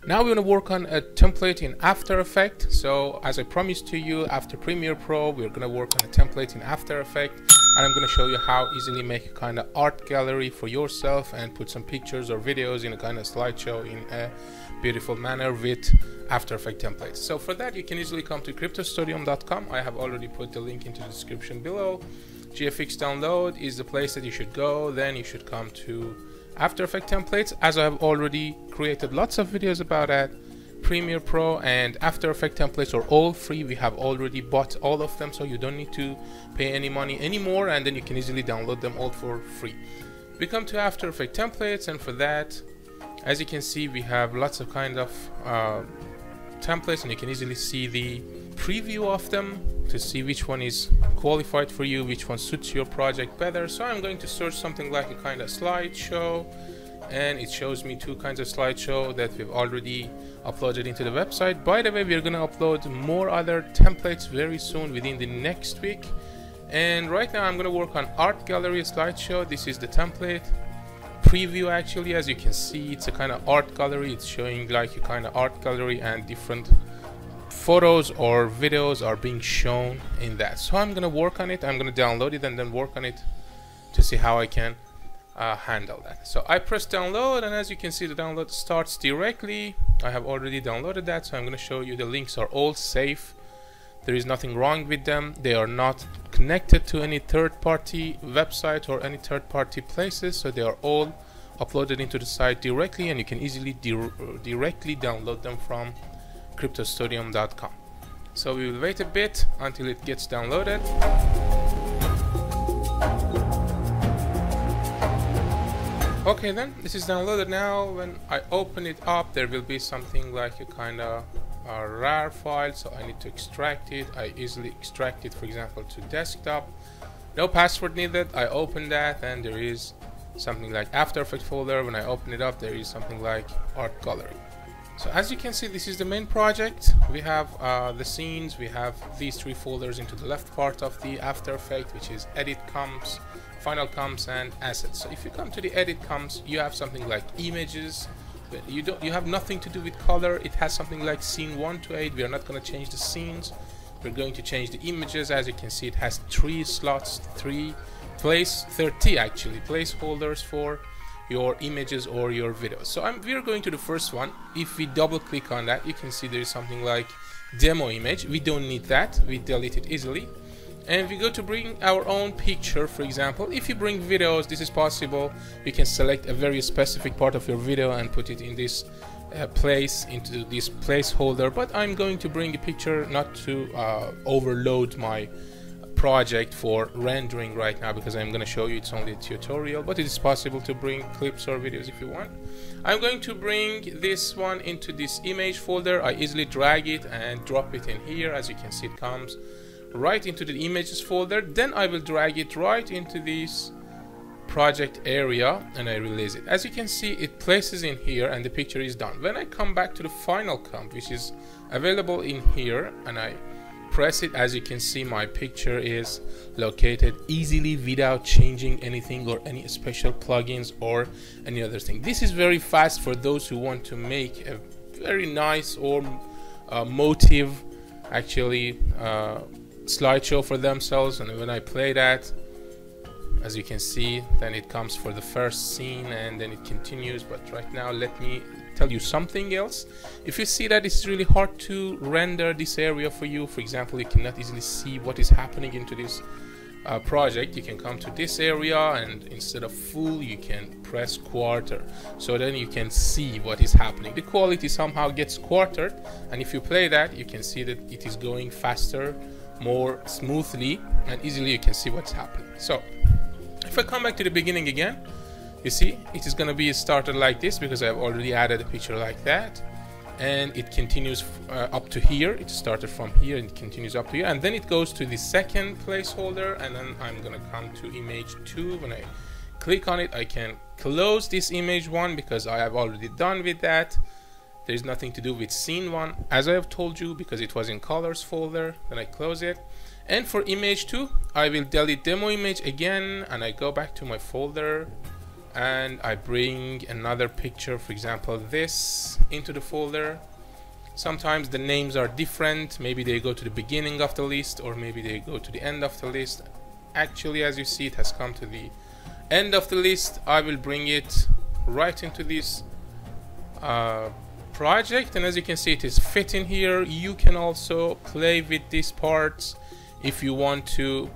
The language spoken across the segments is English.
Now we're going to work on a template in After Effects. So as I promised to you, after Premiere Pro, we're going to work on a template in After Effects, and I'm going to show you how easily make a kind of art gallery for yourself and put some pictures or videos in a kind of slideshow in a beautiful manner with After Effects templates. So for that, you can easily come to cryptostudium.com. I have already put the link into the description below. GFX download is the place that you should go. Then you should come to After Effects templates, as I have already created lots of videos about that. Premiere Pro and After Effects templates are all free. We have already bought all of them, so you don't need to pay any money anymore, and then you can easily download them all for free. We come to After Effects templates, and for that, as you can see, we have lots of kind of templates, and you can easily see the preview of them to see which one is qualified for you, which one suits your project better. So I'm going to search something like a kind of slideshow, and it shows me two kinds of slideshow that we've already uploaded into the website. By the way, we're going to upload more other templates very soon, within the next week. And right now I'm going to work on art gallery slideshow. This is the template preview. Actually, as you can see, it's a kind of art gallery. It's showing like a kind of art gallery, and different photos or videos are being shown in that. So I'm gonna work on it. I'm gonna download it and then work on it to see how I can handle that. So I press download, and as you can see, the download starts directly. I have already downloaded that, so I'm gonna show you the links are all safe. There is nothing wrong with them. They are not connected to any third-party website or any third-party places, so they are all uploaded into the site directly, and you can easily directly download them from cryptostudium.com. So we will wait a bit until it gets downloaded. Okay, then this is downloaded now. When I open it up, there will be something like a kind of a RAR file, so I need to extract it. I easily extract it, for example, to desktop. No password needed. I open that, and there is something like After Effects folder. When I open it up, there is something like art gallery. So as you can see, this is the main project. We have the scenes. We have these three folders into the left part of the After Effects, which is Edit Comps, Final Comps, and Assets. So if you come to the Edit Comps, you have something like images. But you have nothing to do with color. It has something like scene 1 to 8. We are not going to change the scenes. We're going to change the images. As you can see, it has 3 slots, 30 actually placeholders for your images or your videos. So we're going to the first one. If we double click on that, you can see there is something like demo image. We don't need that. We delete it easily. And we go to bring our own picture, for example. If you bring videos, this is possible. You can select a very specific part of your video and put it in this place, into this placeholder. But I'm going to bring a picture not to overload my project for rendering right now, because I'm going to show you it's only a tutorial, but it is possible to bring clips or videos if you want. I'm going to bring this one into this image folder. I easily drag it and drop it in here. As you can see, it comes right into the images folder. Then I will drag it right into this project area, and I release it. As you can see, it places in here, and the picture is done. When I come back to the Final Comp, which is available in here, and I press it, as you can see, my picture is located easily without changing anything or any special plugins or any other thing. This is very fast for those who want to make a very nice or motive actually slideshow for themselves. And when I play that, as you can see, then it comes for the first scene and then it continues. But right now, let me tell you something else. If you see that it's really hard to render this area for you, for example, you cannot easily see what is happening into this project, you can come to this area, and instead of full, you can press quarter, so then you can see what is happening. The quality somehow gets quartered, and if you play that, you can see that it is going faster, more smoothly, and easily you can see what's happening. So if I come back to the beginning again, you see it is going to be started like this, because I've already added a picture like that, and it continues up to here. It started from here and it continues up to here, and then it goes to the second placeholder, and then I'm going to come to image 2. When I click on it, I can close this image 1 because I have already done with that. There is nothing to do with scene 1, as I have told you, because it was in colors folder. Then I close it, and for image 2, I will delete demo image again, and I go back to my folder and I bring another picture, for example this, into the folder. Sometimes the names are different, maybe they go to the beginning of the list or maybe they go to the end of the list. Actually, as you see, it has come to the end of the list. I will bring it right into this project, and as you can see, it is fit in here. You can also play with these parts if you want to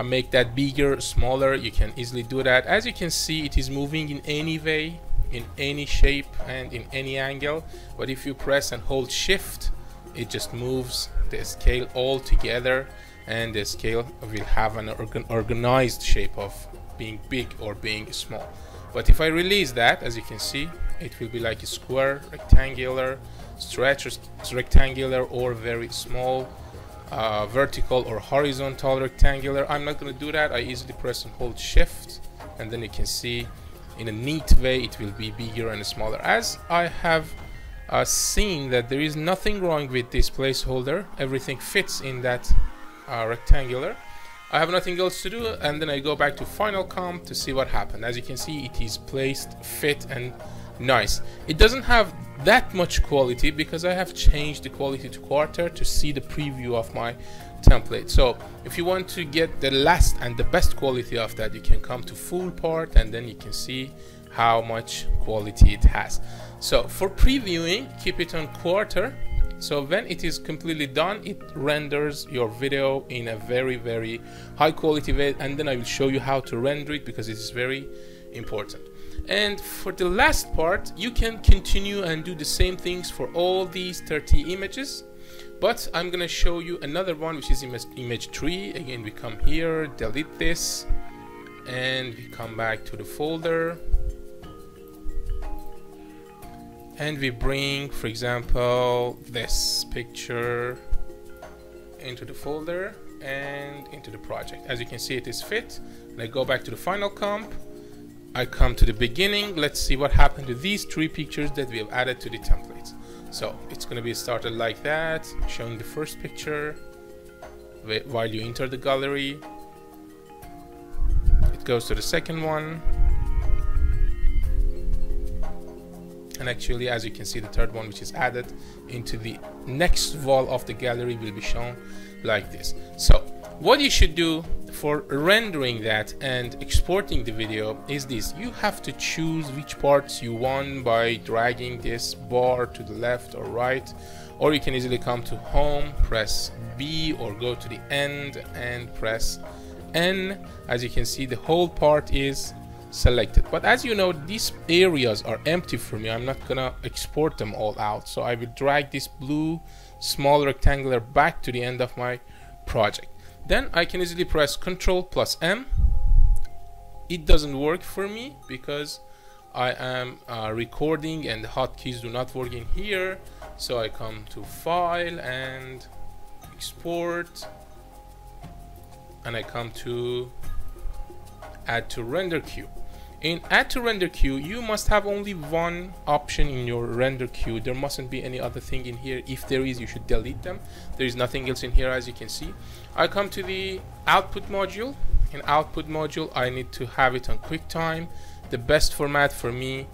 make that bigger, smaller. You can easily do that. As you can see, it is moving in any way, in any shape and in any angle, but if you press and hold shift, it just moves the scale all together, and the scale will have an organized shape of being big or being small. But if I release that, as you can see, it will be like a square, rectangular, stretch rectangular, or very small, vertical or horizontal rectangular. I'm not going to do that. I easily press and hold shift, and then you can see in a neat way it will be bigger and smaller. As I have seen that there is nothing wrong with this placeholder, everything fits in that rectangular, I have nothing else to do, and then I go back to Final Comp to see what happened. As you can see, it is placed, fit, and nice. It doesn't have that much quality because I have changed the quality to quarter to see the preview of my template. So if you want to get the last and the best quality of that, you can come to full part, and then you can see how much quality it has. So for previewing, keep it on quarter. So when it is completely done, it renders your video in a very, very high quality way, and then I will show you how to render it because it is very important. And for the last part, you can continue and do the same things for all these 30 images, but I'm gonna show you another one, which is image 3. Again, we come here, delete this, and we come back to the folder, and we bring, for example, this picture into the folder and into the project. As you can see, it is fit. And I go back to the Final Comp, I come to the beginning. Let's see what happened to these 3 pictures that we have added to the templates. So it's going to be started like that, showing the first picture while you enter the gallery. It goes to the second one, and actually, as you can see, the third one, which is added into the next wall of the gallery, will be shown like this. So what you should do for rendering that and exporting the video is this: you have to choose which parts you want by dragging this bar to the left or right, or you can easily come to home, press B, or go to the end and press N. As you can see, the whole part is selected, but as you know, these areas are empty for me. I'm not gonna export them all out, so I will drag this blue small rectangular back to the end of my project. Then I can easily press Ctrl+M. It doesn't work for me because I am recording and the hotkeys do not work in here. So I come to File and Export, and I come to Add to Render Queue. In Add to Render Queue, you must have only one option in your render queue. There mustn't be any other thing in here. If there is, you should delete them. There is nothing else in here, as you can see. I come to the output module. In output module, I need to have it on QuickTime. The best format for me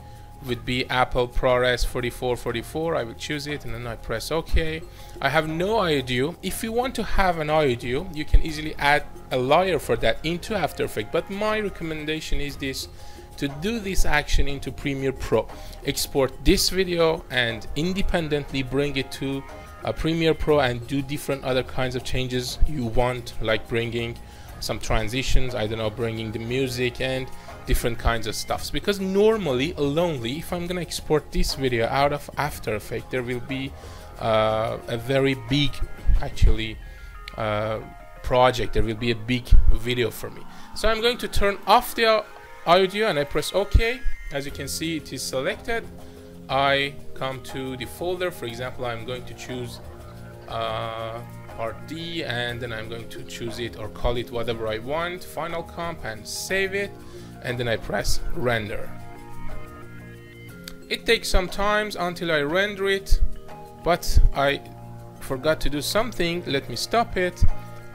would be Apple ProRes 4444. I will choose it, and then I press OK. I have no audio. If you want to have an audio, you can easily add a layer for that into After Effects, but my recommendation is this: to do this action into Premiere Pro. Export this video and independently bring it to Premiere Pro and do different other kinds of changes you want, like bringing some transitions, I don't know, bringing the music and different kinds of stuffs. Because normally, if I'm gonna export this video out of After Effects, there will be a very big, actually, project. There will be a big video for me. So I'm going to turn off the audio and I press OK. As you can see, it is selected. I come to the folder. For example, I'm going to choose part D, and then I'm going to choose it or call it whatever I want, Final Comp, and save it, and then I press render. It takes some time until I render it, but I forgot to do something. Let me stop it.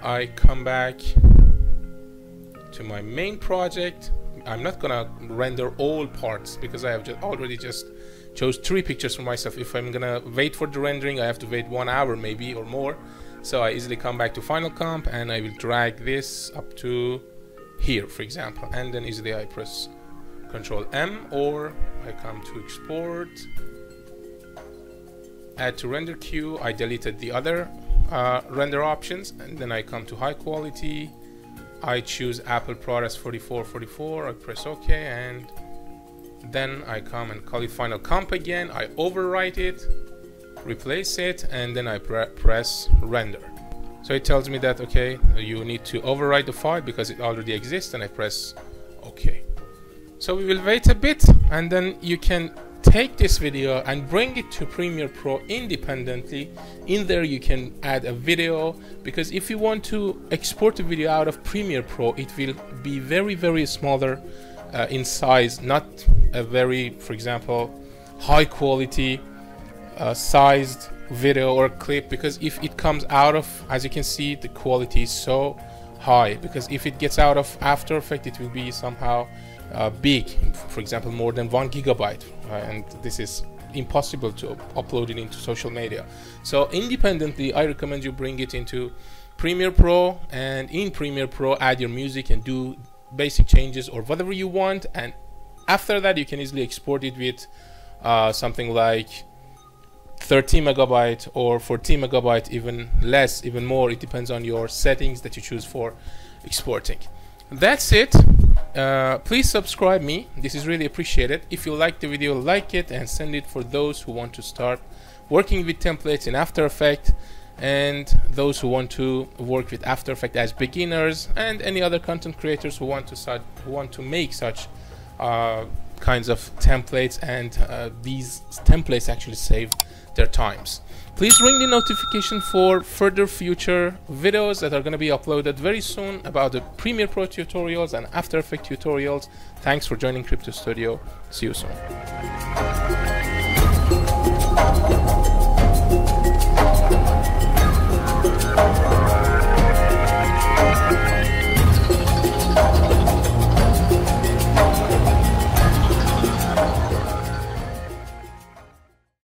I come back to my main project, I'm not gonna render all parts because I have already chose 3 pictures for myself. If I'm gonna wait for the rendering, I have to wait 1 hour maybe or more. So I easily come back to Final Comp and I will drag this up to here, for example, and then easily I press Control M, or I come to export, add to render queue. I deleted the other render options, and then I come to high quality. I choose Apple ProRes 4444. I press OK, and then I come and call it Final Comp again. I overwrite it, replace it, and then I press render. So it tells me that okay, you need to overwrite the file because it already exists, and I press OK. So we will wait a bit, and then you can take this video and bring it to Premiere Pro independently. In there you can add a video, because if you want to export a video out of Premiere Pro, it will be very smaller in size, not a very, for example, high quality sized video or clip, because if it comes out of, as you can see, the quality is so high, because if it gets out of After Effects, it will be somehow big, for example more than 1 GB, and this is impossible to upload it into social media. So independently I recommend you bring it into Premiere Pro, and in Premiere Pro add your music and do basic changes or whatever you want, and after that you can easily export it with something like 13 MB or 14 MB, even less, even more. It depends on your settings that you choose for exporting. That's it. Please subscribe me, this is really appreciated. If you like the video, like it and send it for those who want to start working with templates in After Effects, and those who want to work with After Effects as beginners, and any other content creators who want to make such kinds of templates, and these templates actually save their times. Please ring the notification for further future videos that are going to be uploaded very soon about the Premiere Pro tutorials and After Effects tutorials. Thanks for joining Crypto Studio. See you soon.